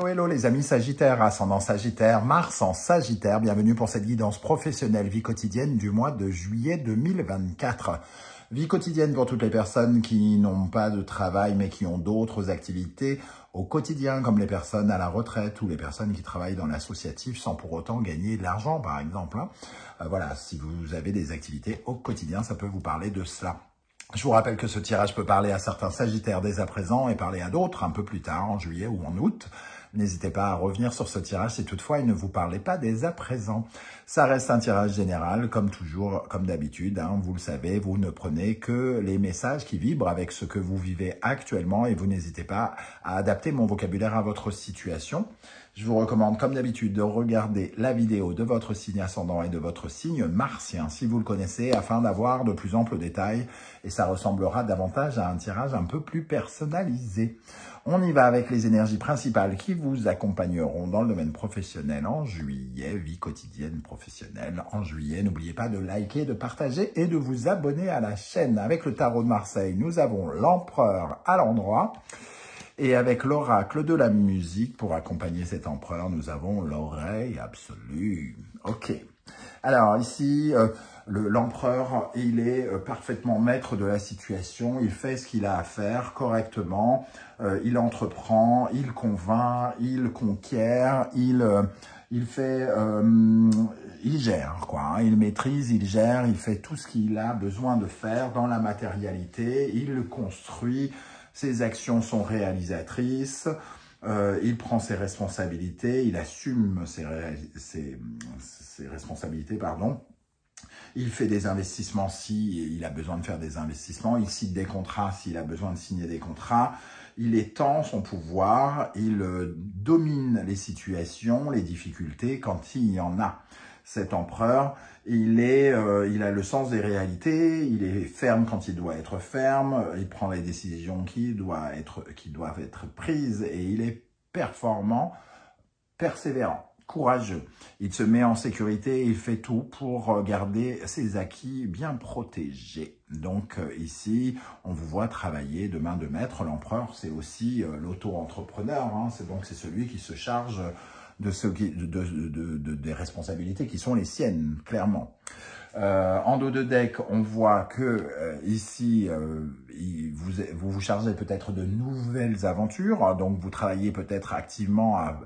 hello les amis Sagittaires, ascendant Sagittaire, Mars en Sagittaire. Bienvenue pour cette guidance professionnelle vie quotidienne du mois de juillet 2024. Vie quotidienne pour toutes les personnes qui n'ont pas de travail mais qui ont d'autres activités au quotidien, comme les personnes à la retraite ou les personnes qui travaillent dans l'associatif sans pour autant gagner de l'argent par exemple. Voilà, si vous avez des activités au quotidien, ça peut vous parler de cela. Je vous rappelle que ce tirage peut parler à certains Sagittaires dès à présent et parler à d'autres un peu plus tard, en juillet ou en août. N'hésitez pas à revenir sur ce tirage si toutefois il ne vous parlait pas dès à présent. Ça reste un tirage général, comme toujours, comme d'habitude. Vous le savez, vous ne prenez que les messages qui vibrent avec ce que vous vivez actuellement et vous n'hésitez pas à adapter mon vocabulaire à votre situation. Je vous recommande, comme d'habitude, de regarder la vidéo de votre signe ascendant et de votre signe martien, si vous le connaissez, afin d'avoir de plus amples détails. Et ça ressemblera davantage à un tirage un peu plus personnalisé. On y va avec les énergies principales qui vous accompagneront dans le domaine professionnel en juillet, vie quotidienne professionnelle en juillet. N'oubliez pas de liker, de partager et de vous abonner à la chaîne. Avec le tarot de Marseille, nous avons l'empereur à l'endroit. Et avec l'oracle de la musique, pour accompagner cet empereur, nous avons l'oreille absolue. Ok. Alors ici, l'empereur, il est parfaitement maître de la situation. Il fait ce qu'il a à faire correctement. Il entreprend, il convainc, il conquiert, il gère, quoi. Il maîtrise, il gère, il fait tout ce qu'il a besoin de faire dans la matérialité. Il construit. Ses actions sont réalisatrices, il prend ses responsabilités, il assume ses responsabilités, pardon. Il fait des investissements si il a besoin de faire des investissements, il signe des contrats s'il a besoin de signer des contrats, il étend son pouvoir, il domine les situations, les difficultés quand il y en a. Cet empereur, il a le sens des réalités, il est ferme quand il doit être ferme, il prend les décisions qui doivent être prises et il est performant, persévérant, courageux. Il se met en sécurité et il fait tout pour garder ses acquis bien protégés. Donc ici, on vous voit travailler de main de maître. L'empereur, c'est aussi l'auto-entrepreneur, c'est celui qui se charge des responsabilités qui sont les siennes, clairement. En dos de deck, on voit que ici, vous vous chargez peut-être de nouvelles aventures, donc vous travaillez peut-être activement à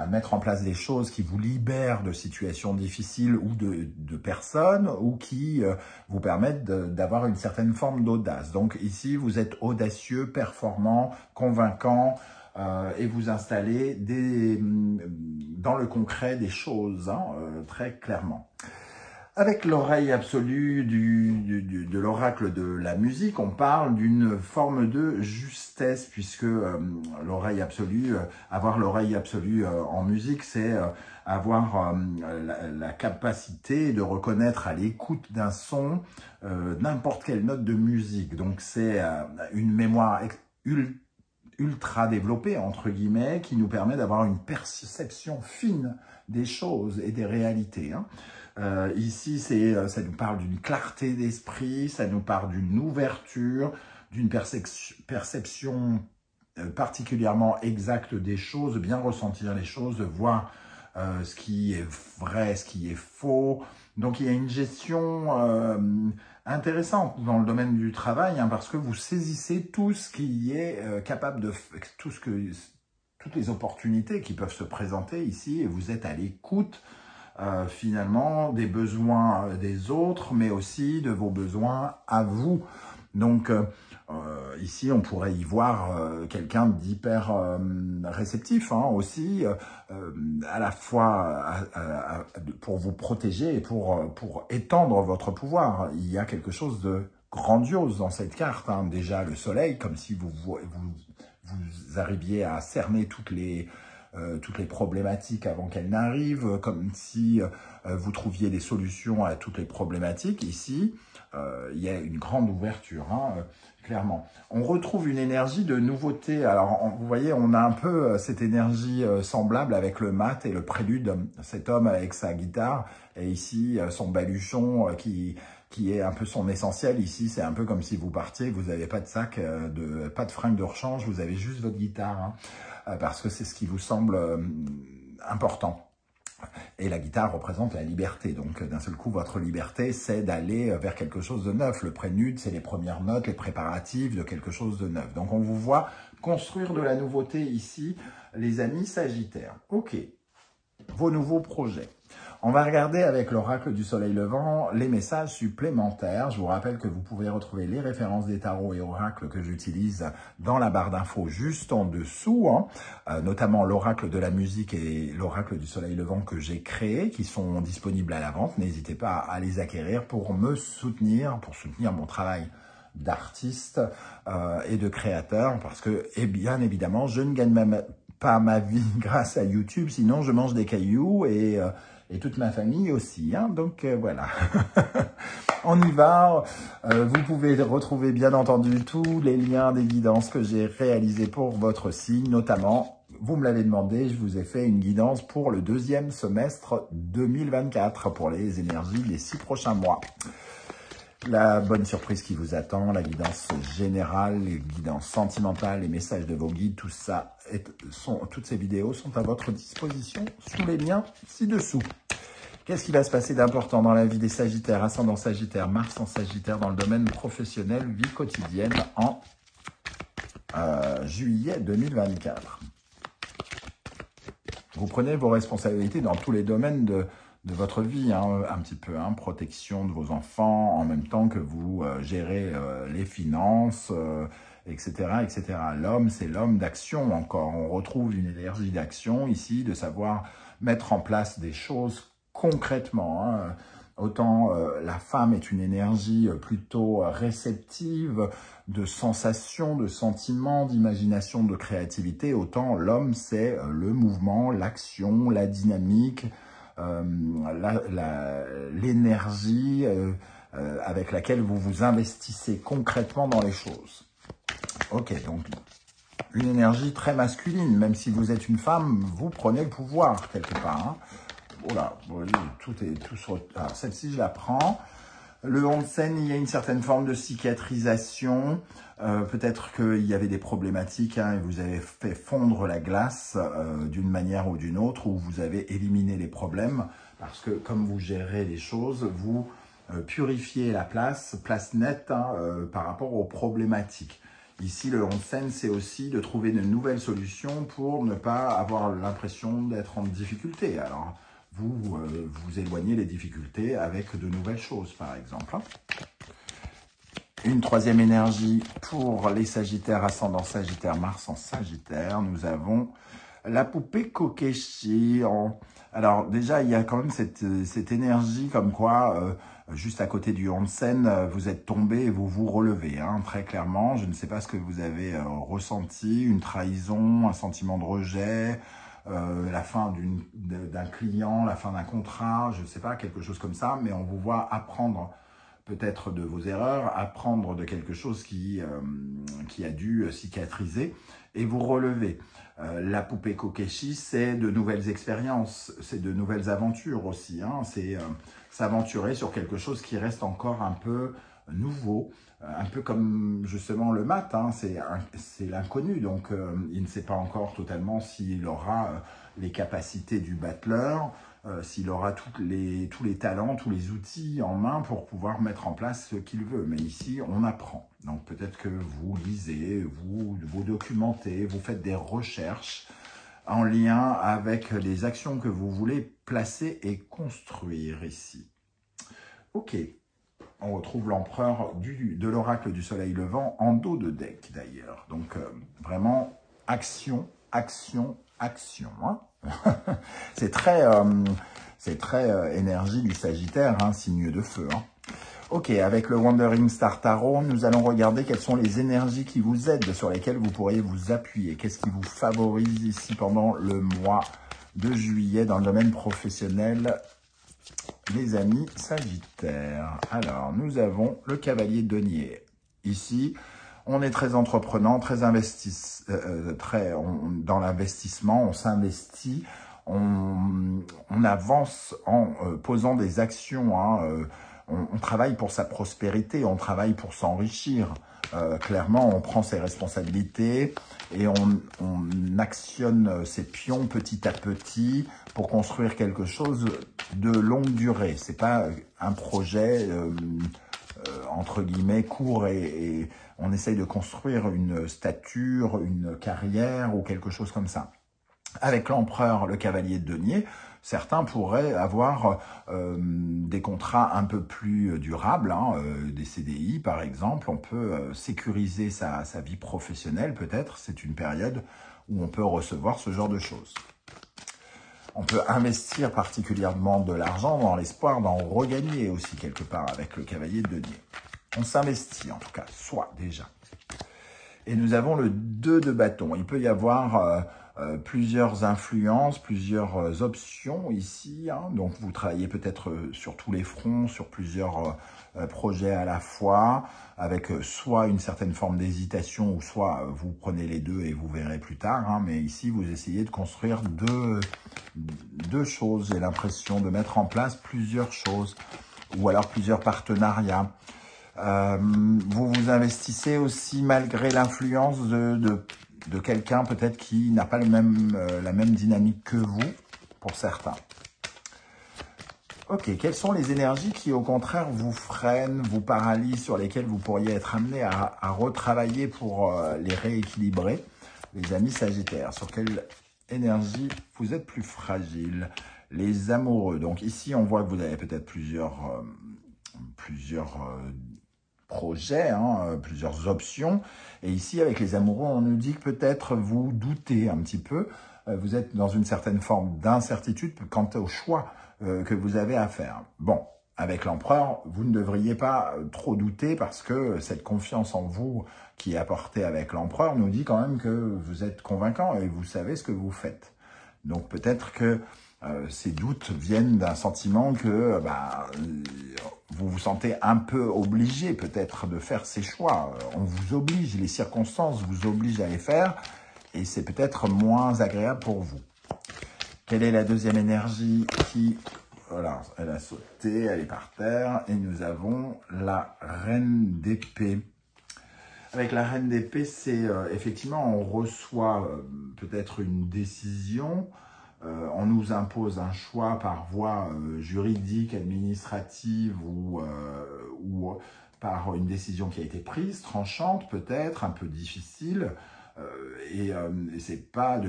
mettre en place des choses qui vous libèrent de situations difficiles ou de personnes ou qui vous permettent d'avoir une certaine forme d'audace. Donc ici, vous êtes audacieux, performant, convaincant, et vous installez dans le concret des choses, très clairement. Avec l'oreille absolue de l'oracle de la musique, on parle d'une forme de justesse, puisque l'oreille absolue, avoir l'oreille absolue en musique, c'est avoir la capacité de reconnaître à l'écoute d'un son n'importe quelle note de musique. Donc c'est une mémoire ultra développée, entre guillemets, qui nous permet d'avoir une perception fine des choses et des réalités. Ici, ça nous parle d'une clarté d'esprit, ça nous parle d'une ouverture, d'une perception particulièrement exacte des choses, bien ressentir les choses, voir ce qui est vrai, ce qui est faux. Donc, il y a une gestion intéressante dans le domaine du travail, parce que vous saisissez tout ce qui est capable de... toutes les opportunités qui peuvent se présenter ici, et vous êtes à l'écoute finalement des besoins des autres, mais aussi de vos besoins à vous. Donc ici, on pourrait y voir quelqu'un d'hyper réceptif aussi, à la fois pour vous protéger et pour étendre votre pouvoir. Il y a quelque chose de grandiose dans cette carte. Déjà, le soleil, comme si vous arriviez à cerner toutes les problématiques avant qu'elles n'arrivent, comme si vous trouviez des solutions à toutes les problématiques. Ici, il y a une grande ouverture, clairement. On retrouve une énergie de nouveauté. Alors, vous voyez, on a un peu cette énergie semblable avec le mat et le prélude. Cet homme avec sa guitare et ici son baluchon qui qui est un peu son essentiel ici. C'est un peu comme si vous partiez, vous n'avez pas de sac, pas de fringues de rechange, vous avez juste votre guitare, hein, parce que c'est ce qui vous semble important. Et la guitare représente la liberté. Donc, d'un seul coup, votre liberté, c'est d'aller vers quelque chose de neuf. Le prélude, c'est les premières notes, les préparatifs de quelque chose de neuf. Donc, on vous voit construire de la nouveauté ici, les amis Sagittaires. Ok, vos nouveaux projets. On va regarder avec l'oracle du soleil levant les messages supplémentaires. Je vous rappelle que vous pouvez retrouver les références des tarots et oracles que j'utilise dans la barre d'infos juste en dessous, hein, notamment l'oracle de la musique et l'oracle du soleil levant que j'ai créé, qui sont disponibles à la vente. N'hésitez pas à les acquérir pour me soutenir, pour soutenir mon travail d'artiste et de créateur, parce que, et bien évidemment, je ne gagne pas ma vie grâce à YouTube, sinon je mange des cailloux et toute ma famille aussi, hein, donc voilà. On y va. Vous pouvez retrouver bien entendu tous les liens des guidances que j'ai réalisées pour votre signe, notamment, vous me l'avez demandé, je vous ai fait une guidance pour le deuxième semestre 2024, pour les énergies des 6 prochains mois. La bonne surprise qui vous attend, la guidance générale, les guidances sentimentales, les messages de vos guides, tout ça, toutes ces vidéos sont à votre disposition sous les liens ci-dessous. Qu'est-ce qui va se passer d'important dans la vie des Sagittaires, ascendant Sagittaire, Mars en Sagittaire, dans le domaine professionnel, vie quotidienne en juillet 2024? Vous prenez vos responsabilités dans tous les domaines de votre vie, hein, un petit peu, hein, protection de vos enfants, en même temps que vous gérez les finances, etc., etc. L'homme, c'est l'homme d'action encore. On retrouve une énergie d'action ici, de savoir mettre en place des choses concrètement, hein. Autant la femme est une énergie plutôt réceptive, de sensations, de sentiments, d'imagination, de créativité, autant l'homme c'est le mouvement, l'action, la dynamique, l'énergie avec laquelle vous vous investissez concrètement dans les choses. Ok, donc une énergie très masculine, même si vous êtes une femme, vous prenez le pouvoir quelque part, hein. Oh là, vous voyez, tout sur... Alors, celle-ci, je la prends. Le onsen, il y a une certaine forme de cicatrisation. Peut-être qu'il y avait des problématiques, hein, et vous avez fait fondre la glace d'une manière ou d'une autre, ou vous avez éliminé les problèmes, parce que comme vous gérez les choses, vous purifiez la place nette, hein, par rapport aux problématiques. Ici, le onsen, c'est aussi de trouver de nouvelles solutions pour ne pas avoir l'impression d'être en difficulté. Alors, vous éloignez les difficultés avec de nouvelles choses, par exemple. Une troisième énergie pour les Sagittaires, ascendant Sagittaire, Mars en Sagittaire. Nous avons la poupée Kokeshi. Alors déjà, il y a quand même cette énergie comme quoi, juste à côté du onsen, vous êtes tombé et vous vous relevez, hein, très clairement. Je ne sais pas ce que vous avez ressenti, une trahison, un sentiment de rejet, la fin d'un client, la fin d'un contrat, je ne sais pas, quelque chose comme ça, mais on vous voit apprendre peut-être de vos erreurs, apprendre de quelque chose qui a dû cicatriser et vous relever. La poupée Kokeshi, c'est de nouvelles expériences, c'est de nouvelles aventures aussi, hein, c'est s'aventurer sur quelque chose qui reste encore un peu nouveau, un peu comme justement le mat, hein, c'est l'inconnu, donc il ne sait pas encore totalement s'il aura les capacités du battleur, s'il aura tous les talents, tous les outils en main pour pouvoir mettre en place ce qu'il veut. Mais ici, on apprend. Donc peut-être que vous lisez, vous documentez, vous faites des recherches en lien avec les actions que vous voulez placer et construire ici. Ok. On retrouve l'empereur de l'oracle du soleil levant en dos de deck d'ailleurs. Donc vraiment action, action, action, hein. C'est très énergie du Sagittaire, hein, signe de feu, hein. Ok, avec le Wandering Star Tarot, nous allons regarder quelles sont les énergies qui vous aident, sur lesquelles vous pourriez vous appuyer. Qu'est-ce qui vous favorise ici pendant le mois de juillet dans le domaine professionnel, les amis Sagittaires? Alors, nous avons le cavalier de denier. Ici, on est très entreprenant, très dans l'investissement, on s'investit, on avance en posant des actions, hein, on travaille pour sa prospérité, on travaille pour s'enrichir. Clairement, on prend ses responsabilités et on actionne ses pions petit à petit pour construire quelque chose de longue durée. C'est pas un projet entre guillemets court et on essaye de construire une stature, une carrière ou quelque chose comme ça. Avec l'empereur, le cavalier de denier, certains pourraient avoir des contrats un peu plus durables, des CDI par exemple. On peut sécuriser sa vie professionnelle peut-être. C'est une période où on peut recevoir ce genre de choses. On peut investir particulièrement de l'argent dans l'espoir d'en regagner aussi quelque part avec le cavalier de denier. On s'investit en tout cas, soit déjà. Et nous avons le 2 de bâton. Il peut y avoir plusieurs influences, plusieurs options ici. Donc, vous travaillez peut-être sur tous les fronts, sur plusieurs projets à la fois, avec soit une certaine forme d'hésitation, ou soit vous prenez les deux et vous verrez plus tard. Mais ici, vous essayez de construire deux choses. J'ai l'impression de mettre en place plusieurs choses, ou alors plusieurs partenariats. Vous vous investissez aussi malgré l'influence de quelqu'un peut-être qui n'a pas la même dynamique que vous, pour certains. Ok, quelles sont les énergies qui au contraire vous freinent, vous paralysent, sur lesquelles vous pourriez être amené à retravailler pour les rééquilibrer, les amis Sagittaires? Sur quelle énergie vous êtes plus fragile? Les amoureux. Donc ici, on voit que vous avez peut-être plusieurs projets, plusieurs options. Et ici, avec les amoureux, on nous dit que peut-être vous doutez un petit peu. Vous êtes dans une certaine forme d'incertitude quant au choix que vous avez à faire. Bon, avec l'empereur, vous ne devriez pas trop douter parce que cette confiance en vous qui est apportée avec l'empereur nous dit quand même que vous êtes convaincant et vous savez ce que vous faites. Donc peut-être que ces doutes viennent d'un sentiment que vous vous sentez un peu obligé peut-être de faire ces choix. On vous oblige, les circonstances vous obligent à les faire et c'est peut-être moins agréable pour vous. Quelle est la deuxième énergie qui... Voilà, elle a sauté, elle est par terre et nous avons la reine d'épée. Avec la reine d'épée, c'est effectivement, on reçoit peut-être une décision. On nous impose un choix par voie juridique, administrative ou par une décision qui a été prise, tranchante peut-être, un peu difficile. Et c'est pas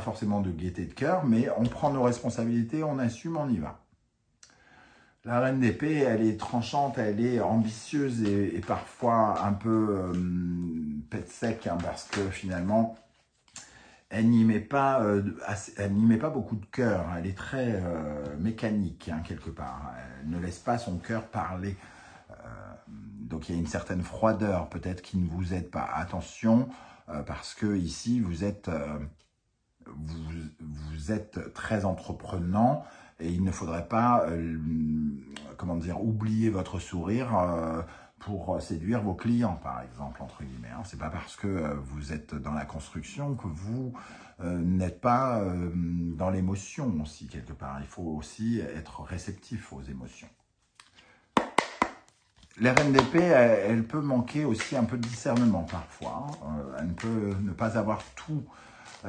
forcément de gaieté de cœur, mais on prend nos responsabilités, on assume, on y va. La reine d'épée, elle est tranchante, elle est ambitieuse et parfois un peu pète sec, parce que finalement, elle n'y met pas beaucoup de cœur. Elle est très mécanique, quelque part. Elle ne laisse pas son cœur parler. Donc il y a une certaine froideur peut-être qui ne vous aide pas. Attention, parce que ici vous êtes très entreprenant et il ne faudrait pas oublier votre sourire pour séduire vos clients, par exemple, entre guillemets. C'est pas parce que vous êtes dans la construction que vous n'êtes pas dans l'émotion aussi, quelque part. Il faut aussi être réceptif aux émotions. Les reines d'épée, elle peut manquer aussi un peu de discernement parfois. Elle peut ne pas avoir tous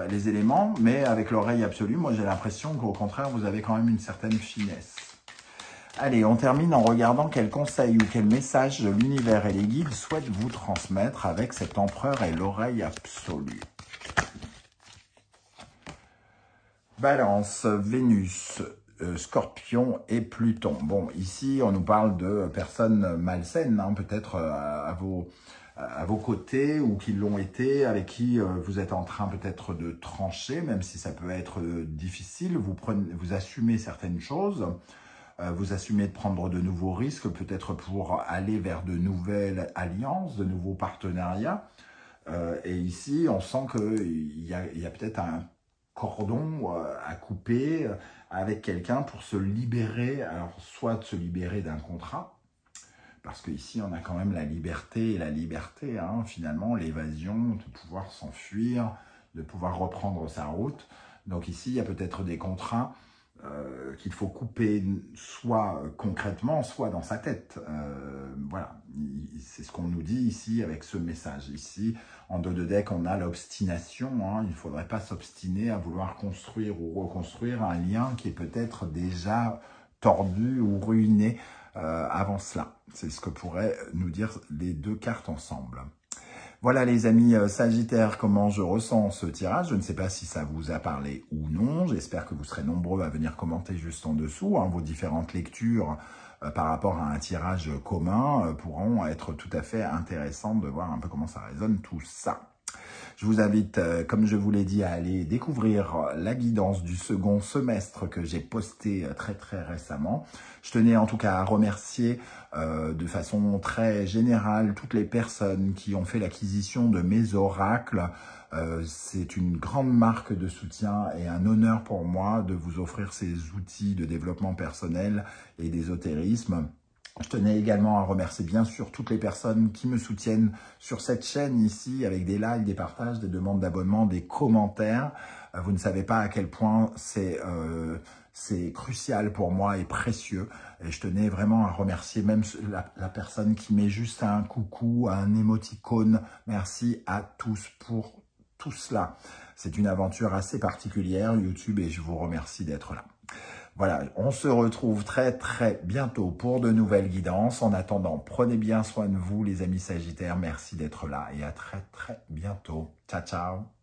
les éléments, mais avec l'oreille absolue, moi j'ai l'impression qu'au contraire, vous avez quand même une certaine finesse. Allez, on termine en regardant quel conseil ou quel message l'univers et les guides souhaitent vous transmettre avec cet empereur et l'oreille absolue. Balance, Vénus, Scorpion et Pluton. Bon, ici, on nous parle de personnes malsaines, peut-être à vos côtés ou qui l'ont été, avec qui vous êtes en train peut-être de trancher, même si ça peut être difficile. Vous assumez certaines choses, vous assumez de prendre de nouveaux risques, peut-être pour aller vers de nouvelles alliances, de nouveaux partenariats. Et ici, on sent qu'il y a peut-être un cordon à couper avec quelqu'un pour se libérer, alors soit de se libérer d'un contrat, parce qu'ici on a quand même la liberté et la liberté, finalement l'évasion, de pouvoir s'enfuir, de pouvoir reprendre sa route. Donc ici il y a peut-être des contrats qu'il faut couper soit concrètement, soit dans sa tête. Voilà, c'est ce qu'on nous dit ici avec ce message. Ici, en dos de deck, on a l'obstination. Hein. Il ne faudrait pas s'obstiner à vouloir construire ou reconstruire un lien qui est peut-être déjà tordu ou ruiné avant cela. C'est ce que pourraient nous dire les deux cartes ensemble. Voilà les amis Sagittaires, comment je ressens ce tirage. Je ne sais pas si ça vous a parlé ou non. J'espère que vous serez nombreux à venir commenter juste en dessous. Hein. Vos différentes lectures par rapport à un tirage commun pourront être tout à fait intéressantes de voir un peu comment ça résonne tout ça. Je vous invite, comme je vous l'ai dit, à aller découvrir la guidance du second semestre que j'ai posté très récemment. Je tenais en tout cas à remercier de façon très générale toutes les personnes qui ont fait l'acquisition de mes oracles. C'est une grande marque de soutien et un honneur pour moi de vous offrir ces outils de développement personnel et d'ésotérisme. Je tenais également à remercier bien sûr toutes les personnes qui me soutiennent sur cette chaîne ici avec des likes, des partages, des demandes d'abonnement, des commentaires. Vous ne savez pas à quel point c'est crucial pour moi et précieux. Et je tenais vraiment à remercier même la personne qui met juste un coucou, un émoticône. Merci à tous pour tout cela. C'est une aventure assez particulière, YouTube, et je vous remercie d'être là. Voilà, on se retrouve très bientôt pour de nouvelles guidances. En attendant, prenez bien soin de vous les amis Sagittaires. Merci d'être là et à très bientôt. Ciao, ciao.